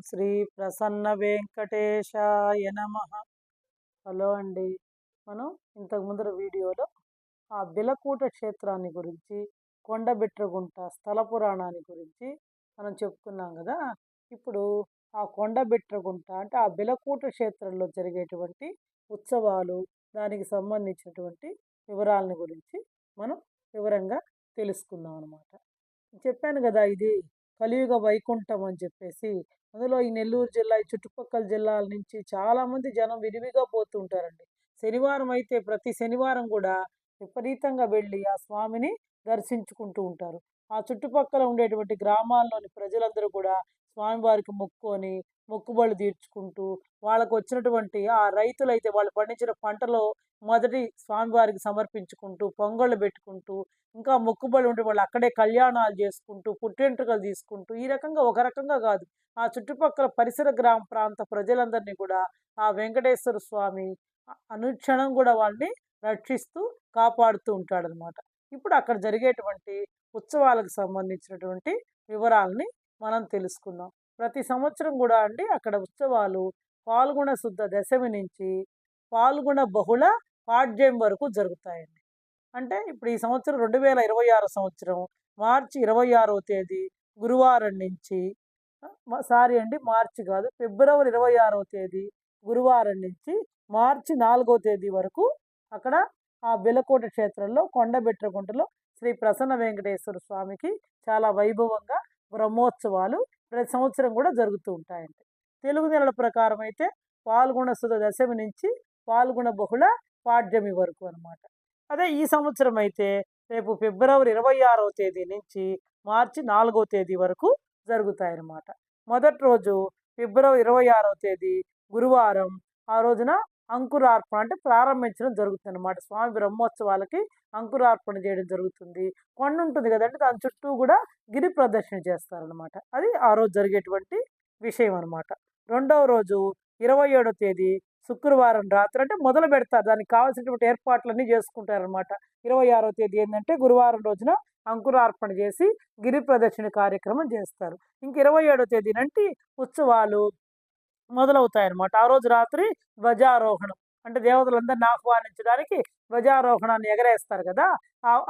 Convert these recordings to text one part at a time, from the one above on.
శ్రీ ప్రసన్న వెంకటేశాయ నమః. హలో అండి. మనం ఇంతకు ముందర వీడియోలో ఆ బిలకూట క్షేత్రాన్ని గురించి, కొండబిట్రగుంట స్థల పురాణాన్ని గురించి మనం చెప్పుకున్నాం కదా. ఇప్పుడు ఆ కొండబిట్రగుంట అంటే ఆ బిలకూట క్షేత్రంలో జరిగేటువంటి ఉత్సవాలు, దానికి సంబంధించినటువంటి వివరాలని గురించి మనం వివరంగా తెలుసుకుందాం అన్నమాట. చెప్పాను కదా, ఇది కలియుగ వైకుంఠం అని చెప్పేసి. అందులో ఈ నెల్లూరు జిల్లా, ఈ చుట్టుపక్కల జిల్లాల నుంచి చాలామంది జనం విరివిగా పోతూ ఉంటారండి. శనివారం అయితే ప్రతి శనివారం కూడా విపరీతంగా వెళ్ళి ఆ స్వామిని దర్శించుకుంటూ ఉంటారు. ఆ చుట్టుపక్కల ఉండేటువంటి గ్రామాల్లోని ప్రజలందరూ కూడా స్వామివారికి మొక్కుకొని, మొక్కుబళ్ళు తీర్చుకుంటూ, వాళ్ళకు వచ్చినటువంటి ఆ రైతులైతే వాళ్ళు పండించిన పంటలో మొదటి స్వామివారికి సమర్పించుకుంటూ, పొంగళ్ళు పెట్టుకుంటూ, ఇంకా మొక్కుబడి ఉంటే వాళ్ళు అక్కడే కళ్యాణాలు చేసుకుంటూ, పుట్టెంటుకలు తీసుకుంటూ, ఈ రకంగా ఒక రకంగా కాదు, ఆ చుట్టుపక్కల పరిసర ప్రాంత ప్రజలందరినీ కూడా ఆ వెంకటేశ్వర స్వామి అనుక్షణం కూడా వాళ్ళని రక్షిస్తూ కాపాడుతూ ఉంటాడనమాట. ఇప్పుడు అక్కడ జరిగేటువంటి ఉత్సవాలకు సంబంధించినటువంటి వివరాలని మనం తెలుసుకుందాం. ప్రతి సంవత్సరం కూడా అండి అక్కడ ఉత్సవాలు పాల్గొన శుద్ధ దశమి నుంచి పాల్గొన బహుళ పాడ్యం వరకు జరుగుతాయండి. అంటే ఇప్పుడు ఈ సంవత్సరం 2026 సంవత్సరం మార్చి 26వ తేదీ గురువారం నుంచి, సారీ అండి, మార్చి కాదు, ఫిబ్రవరి 26వ తేదీ గురువారం నుంచి మార్చి 4వ తేదీ వరకు అక్కడ ఆ బిలకోట క్షేత్రంలో కొండబెట్రగుంటలో శ్రీ ప్రసన్న వెంకటేశ్వర స్వామికి చాలా వైభవంగా బ్రహ్మోత్సవాలు ప్రతి సంవత్సరం కూడా జరుగుతూ ఉంటాయండి. తెలుగు నెలల ప్రకారం అయితే పాల్గొన సుధ దశమి నుంచి పాల్గొన బహుళ పాడ్యమి వరకు అనమాట. అదే ఈ సంవత్సరం అయితే రేపు ఫిబ్రవరి 26వ తేదీ నుంచి మార్చి 4వ తేదీ వరకు జరుగుతాయన్నమాట. మొదటి రోజు ఫిబ్రవరి 26వ తేదీ గురువారం, ఆ రోజున అంకురార్పణ అంటే ప్రారంభించడం జరుగుతుంది అనమాట. స్వామి బ్రహ్మోత్సవాలకి అంకురార్పణ చేయడం జరుగుతుంది. కొండ ఉంటుంది కదండి, దాని చుట్టూ కూడా గిరి ప్రదక్షిణ చేస్తారనమాట. అది ఆ రోజు జరిగేటువంటి విషయం అనమాట. రెండవ రోజు 27వ తేదీ శుక్రవారం రాత్రి అంటే మొదలు పెడతారు, దానికి కావాల్సినటువంటి ఏర్పాట్లన్నీ చేసుకుంటారనమాట. 26వ తేదీ ఏంటంటే గురువారం రోజున అంకురార్పణ చేసి గిరి ప్రదక్షిణ కార్యక్రమం చేస్తారు. ఇంక 27వ తేదీనంటే ఉత్సవాలు మొదలవుతాయన్నమాట. ఆ రోజు రాత్రి ధ్వజారోహణం అంటే దేవతలందరిని ఆహ్వానించడానికి ధ్వజారోహణాన్ని ఎగరేస్తారు కదా,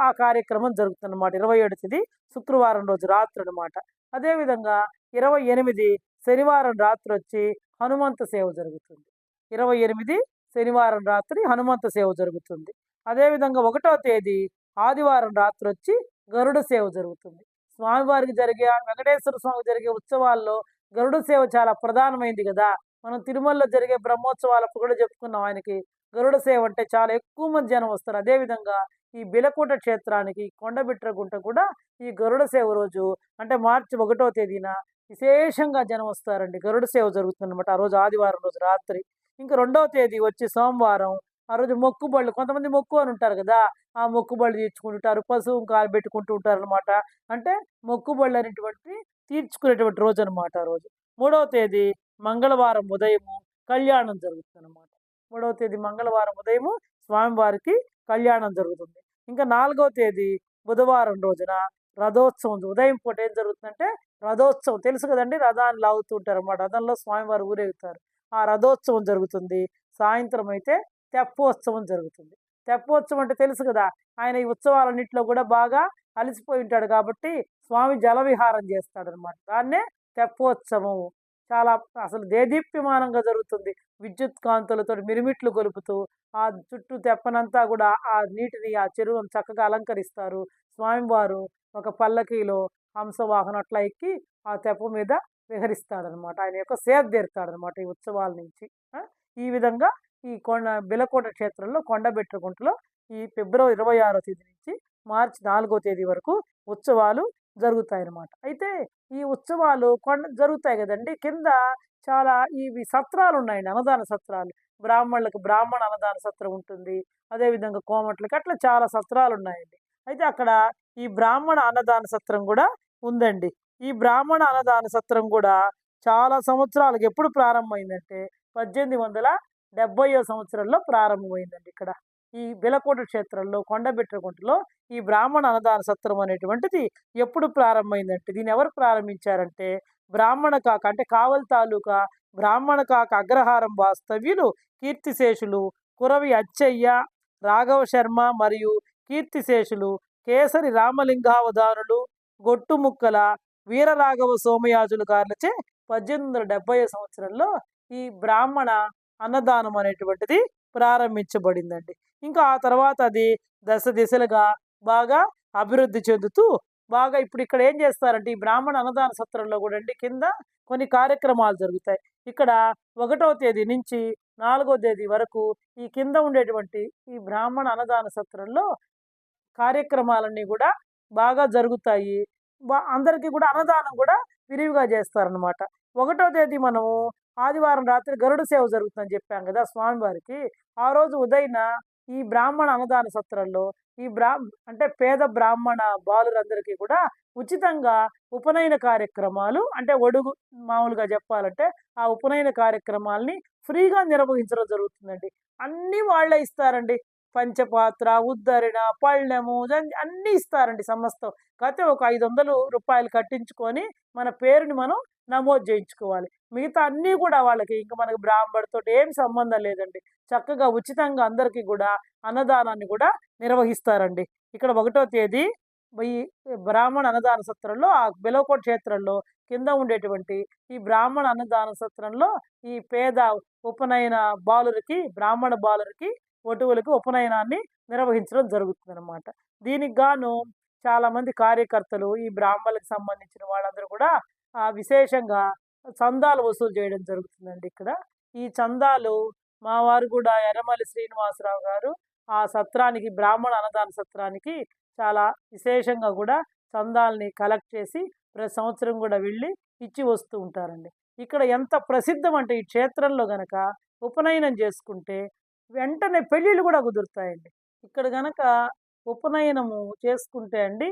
ఆ కార్యక్రమం జరుగుతుందన్నమాట. 27 తేదీ శుక్రవారం రోజు రాత్రి అనమాట. అదేవిధంగా 28 శనివారం రాత్రి వచ్చి హనుమంత సేవ జరుగుతుంది. 28 శనివారం రాత్రి హనుమంత సేవ జరుగుతుంది. అదేవిధంగా 1వ తేదీ ఆదివారం రాత్రి వచ్చి గరుడ సేవ జరుగుతుంది. స్వామివారికి జరిగే, వెంకటేశ్వర స్వామికి జరిగే ఉత్సవాల్లో గరుడ సేవ చాలా ప్రధానమైంది కదా. మనం తిరుమలలో జరిగే బ్రహ్మోత్సవాలకు కూడా చెప్పుకున్నాం, ఆయనకి గరుడ సేవ అంటే చాలా ఎక్కువ మంది జనం వస్తారు. అదేవిధంగా ఈ బిలకోట క్షేత్రానికి కొండబిట్రగుంట కూడా ఈ గరుడ సేవ రోజు అంటే మార్చి 1వ తేదీన విశేషంగా జనం వస్తారండి. గరుడ సేవ జరుగుతుందన్నమాట ఆ రోజు ఆదివారం రోజు రాత్రి. ఇంకా 2వ తేదీ వచ్చి సోమవారం, ఆ రోజు మొక్కుబళ్ళు, కొంతమంది మొక్కు అని ఉంటారు కదా, ఆ మొక్కుబళ్ళు తీర్చుకుంటుంటారు, పశువు కాలు పెట్టుకుంటూ ఉంటారు అనమాట. అంటే మొక్కుబళ్ళు అనేటువంటి తీర్చుకునేటువంటి రోజు అనమాట ఆ రోజు. 3వ తేదీ మంగళవారం ఉదయము కళ్యాణం జరుగుతుంది అనమాట. 3వ తేదీ మంగళవారం ఉదయము స్వామివారికి కళ్యాణం జరుగుతుంది. ఇంకా 4వ తేదీ బుధవారం రోజున రథోత్సవం. ఉదయం పూట ఏం జరుగుతుందంటే రథోత్సవం, తెలుసు కదండి, రథాన్ని లాగుతూ ఉంటారు అన్నమాట. రథంలో స్వామివారు ఊరేగుతారు. ఆ రథోత్సవం జరుగుతుంది. సాయంత్రం అయితే తెప్పోత్సవం జరుగుతుంది. తెప్పోత్సవం అంటే తెలుసు కదా, ఆయన ఈ ఉత్సవాలన్నింటిలో కూడా బాగా అలసిపోయి ఉంటాడు కాబట్టి స్వామి జలవిహారం చేస్తాడనమాట. దాన్నే తెప్పోత్సవం. చాలా అసలు దేదీప్యమానంగా జరుగుతుంది. విద్యుత్ కాంతులతో మిరుమిట్లు గొలుపుతూ ఆ చుట్టూ తెప్పనంతా కూడా ఆ నీటిని, ఆ చెరువును చక్కగా అలంకరిస్తారు. స్వామివారు ఒక పల్లకీలో హంసవాహనం అట్లా ఎక్కి ఆ తెప్ప మీద విహరిస్తాడనమాట. ఆయన యొక్క సేద తీరుతాడనమాట ఈ ఉత్సవాల నుంచి. ఈ విధంగా ఈ బిలకోట క్షేత్రంలో కొండబెట్రగుంటలో ఈ ఫిబ్రవరి 26వ తేదీ నుంచి మార్చి 4వ తేదీ వరకు ఉత్సవాలు జరుగుతాయన్నమాట. అయితే ఈ ఉత్సవాలు జరుగుతాయి కదండి, కింద చాలా ఇవి సత్రాలు ఉన్నాయండి, అన్నదాన సత్రాలు. బ్రాహ్మణులకు బ్రాహ్మణ అన్నదాన సత్రం ఉంటుంది. అదేవిధంగా కోమట్లకి అట్లా చాలా సత్రాలు ఉన్నాయండి. అయితే అక్కడ ఈ బ్రాహ్మణ అన్నదాన సత్రం కూడా ఉందండి. ఈ బ్రాహ్మణ అన్నదాన సత్రం కూడా చాలా సంవత్సరాలకు ఎప్పుడు ప్రారంభమైందంటే 1870వ సంవత్సరంలో ప్రారంభమైందండి ఇక్కడ. ఈ బిలకోట క్షేత్రంలో కొండబిట్రగుంటలో ఈ బ్రాహ్మణ అన్నదాన సత్రం అనేటువంటిది ఎప్పుడు ప్రారంభమైందంటే, దీన్ని ఎవరు ప్రారంభించారంటే బ్రాహ్మణ కాక అంటే కావలి తాలూకా బ్రాహ్మణ కాక అగ్రహారం వాస్తవ్యులు కీర్తిశేషులు కురవి అచ్చయ్య, రాఘవ శర్మ మరియు కీర్తిశేషులు కేసరి రామలింగావధానులు, గొట్టుముక్కల వీరరాఘవ సోమయాజులు గారులచే 1870 సంవత్సరంలో ఈ బ్రాహ్మణ అన్నదానం అనేటువంటిది ప్రారంభించబడిందండి. ఇంకా ఆ తర్వాత అది దశ దిశలుగా బాగా అభివృద్ధి చెందుతూ బాగా ఇప్పుడు ఇక్కడ ఏం చేస్తారంటే ఈ బ్రాహ్మణ అన్నదాన సత్రంలో కూడా అండి కింద కొన్ని కార్యక్రమాలు జరుగుతాయి. ఇక్కడ 1వ తేదీ నుంచి 4వ తేదీ వరకు ఈ కింద ఉండేటువంటి ఈ బ్రాహ్మణ అన్నదాన సత్రంలో కార్యక్రమాలన్నీ కూడా బాగా జరుగుతాయి. అందరికీ కూడా అన్నదానం కూడా విరివిగా చేస్తారనమాట. 1వ తేదీ మనము ఆదివారం రాత్రి గరుడ సేవ జరుగుతుందని చెప్పాం కదా స్వామివారికి. ఆ రోజు ఉదయన ఈ బ్రాహ్మణ అన్నదాన సత్రంలో ఈ అంటే పేద బ్రాహ్మణ బాలురందరికీ కూడా ఉచితంగా ఉపనయన కార్యక్రమాలు అంటే ఒడుగు మామూలుగా చెప్పాలంటే ఆ ఉపనయన కార్యక్రమాల్ని ఫ్రీగా నిర్వహించడం జరుగుతుందండి. అన్నీ వాళ్ళే ఇస్తారండి. పంచపాత్ర, ఉద్ధరణ, పళ్ళెము అన్నీ ఇస్తారండి సమస్తం. కాకపోతే ఒక 500 రూపాయలు కట్టించుకొని మన పేరుని మనం నమోదు చేయించుకోవాలి. మిగతా అన్నీ కూడా వాళ్ళకి ఇంక మనకి బ్రాహ్మడితోటి ఏం సంబంధం లేదండి. చక్కగా ఉచితంగా అందరికీ కూడా అన్నదానాన్ని కూడా నిర్వహిస్తారండి. ఇక్కడ 1వ తేదీ ఈ బ్రాహ్మణ అన్నదాన సత్రంలో ఆ బెలవకోట క్షేత్రంలో కింద ఉండేటువంటి ఈ బ్రాహ్మణ అన్నదాన సత్రంలో ఈ పేద ఉపనయన బాలురికి బ్రాహ్మణ బాలురికి వటువులకు ఉపనయనాన్ని నిర్వహించడం జరుగుతుందన్నమాట. దీనికి గాను చాలామంది కార్యకర్తలు ఈ బ్రాహ్మణులకు సంబంధించిన వాళ్ళందరూ కూడా విశేషంగా చందాలు వసూలు చేయడం జరుగుతుందండి ఇక్కడ. ఈ చందాలు మా వారు కూడా ఎర్రమల్లి శ్రీనివాసరావు గారు ఆ సత్రానికి బ్రాహ్మణ అన్నదాన సత్రానికి చాలా విశేషంగా కూడా చందాల్ని కలెక్ట్ చేసి ప్రతి సంవత్సరం కూడా వెళ్ళి ఇచ్చి వస్తూ ఉంటారండి. ఇక్కడ ఎంత ప్రసిద్ధం అంటే ఈ క్షేత్రంలో గనక ఉపనయనం చేసుకుంటే వెంటనే పెళ్ళిళ్ళు కూడా కుదురుతాయండి. ఇక్కడ గనక ఉపనయనము చేసుకుంటే అండి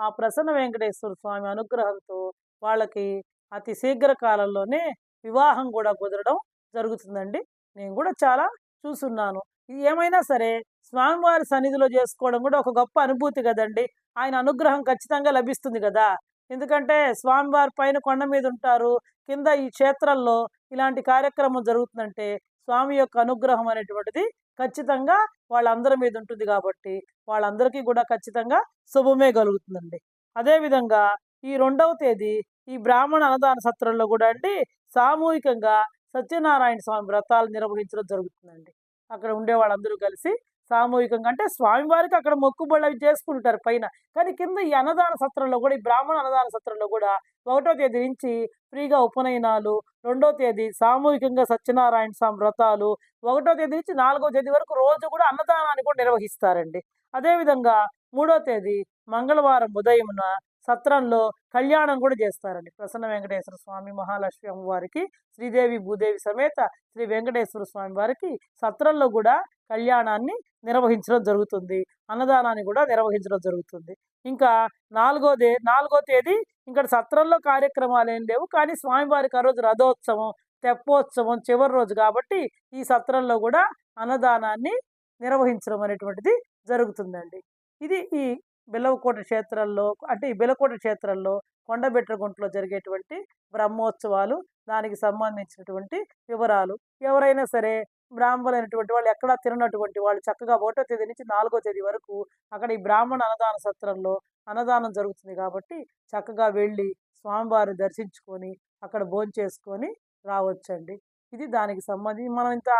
ఆ ప్రసన్న వెంకటేశ్వర స్వామి అనుగ్రహంతో వాళ్ళకి అతి శీఘ్ర కాలంలోనే వివాహం కూడా కుదరడం జరుగుతుందండి. నేను కూడా చాలా చూసున్నాను. ఇది ఏమైనా సరే స్వామివారి సన్నిధిలో చేసుకోవడం కూడా ఒక గొప్ప అనుభూతి కదండి. ఆయన అనుగ్రహం ఖచ్చితంగా లభిస్తుంది కదా. ఎందుకంటే స్వామివారి పైన కొండ మీద ఉంటారు, కింద ఈ క్షేత్రంలో ఇలాంటి కార్యక్రమం జరుగుతుందంటే స్వామి యొక్క అనుగ్రహం అనేటువంటిది ఖచ్చితంగా వాళ్ళందరి మీద ఉంటుంది కాబట్టి వాళ్ళందరికీ కూడా ఖచ్చితంగా శుభమే కలుగుతుందండి. అదేవిధంగా ఈ 2వ తేదీ ఈ బ్రాహ్మణ అన్నదాన సత్రంలో కూడా అండి సామూహికంగా సత్యనారాయణ స్వామి వ్రతాలు నిర్వహించడం జరుగుతుందండి. అక్కడ ఉండే వాళ్ళందరూ కలిసి సామూహికంగా అంటే స్వామివారికి అక్కడ మొక్కుబళ్ళు అవి చేసుకుంటారు పైన. కానీ కింద ఈ అన్నదాన సత్రంలో కూడా ఈ బ్రాహ్మణ అన్నదాన సత్రంలో కూడా 1వ తేదీ నుంచి ఫ్రీగా ఉపనయనాలు, 2వ తేదీ సామూహికంగా సత్యనారాయణ స్వామి వ్రతాలు, 1వ తేదీ నుంచి 4వ తేదీ వరకు రోజు కూడా అన్నదానాన్ని కూడా నిర్వహిస్తారండి. అదేవిధంగా 3వ తేదీ మంగళవారం ఉదయమున సత్రంలో కళ్యాణం కూడా చేస్తారండి. ప్రసన్న వెంకటేశ్వర స్వామి, మహాలక్ష్మి అమ్మవారికి, శ్రీదేవి భూదేవి సమేత శ్రీ వెంకటేశ్వర స్వామి వారికి సత్రంలో కూడా కళ్యాణాన్ని నిర్వహించడం జరుగుతుంది. అన్నదానాన్ని కూడా నిర్వహించడం జరుగుతుంది. ఇంకా 4వ తేదీ ఇక్కడ సత్రంలో కార్యక్రమాలు ఏం లేవు. కానీ స్వామివారికి ఆ రోజు రథోత్సవం, తెప్పోత్సవం చివరి రోజు కాబట్టి ఈ సత్రంలో కూడా అన్నదానాన్ని నిర్వహించడం అనేటువంటిది జరుగుతుందండి. ఇది ఈ బెలవకోట క్షేత్రంలో అంటే ఈ బెలకోట క్షేత్రంలో కొండబెట్రగుంటలో జరిగేటువంటి బ్రహ్మోత్సవాలు, దానికి సంబంధించినటువంటి వివరాలు. ఎవరైనా సరే బ్రాహ్మణులైనటువంటి వాళ్ళు ఎక్కడా తిననటువంటి వాళ్ళు చక్కగా 1వ తేదీ నుంచి 4వ తేదీ వరకు అక్కడ ఈ బ్రాహ్మణ అన్నదాన సత్రంలో అన్నదానం జరుగుతుంది కాబట్టి చక్కగా వెళ్ళి స్వామివారిని దర్శించుకొని అక్కడ భోంచేసుకొని రావచ్చండి. ఇది దానికి సంబంధించి మనం ఇంత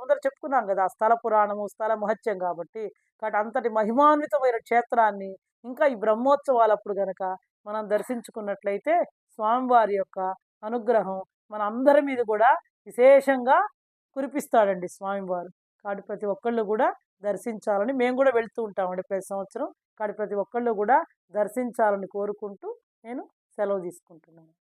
ముందర చెప్పుకున్నాం కదా స్థల పురాణము, స్థల మహత్యం కాబట్టి అంతటి మహిమాన్వితమైన క్షేత్రాన్ని ఇంకా ఈ బ్రహ్మోత్సవాలప్పుడు గనక మనం దర్శించుకున్నట్లయితే స్వామివారి యొక్క అనుగ్రహం మన అందరి మీద కూడా విశేషంగా కురిపిస్తాడండి స్వామివారు. కాబట్టి ప్రతి ఒక్కళ్ళు కూడా దర్శించాలని మేము కూడా వెళ్తూ ఉంటామండి ప్రతి సంవత్సరం. కాబట్టి ప్రతి ఒక్కళ్ళు కూడా దర్శించాలని కోరుకుంటూ నేను సెలవు తీసుకుంటున్నాను.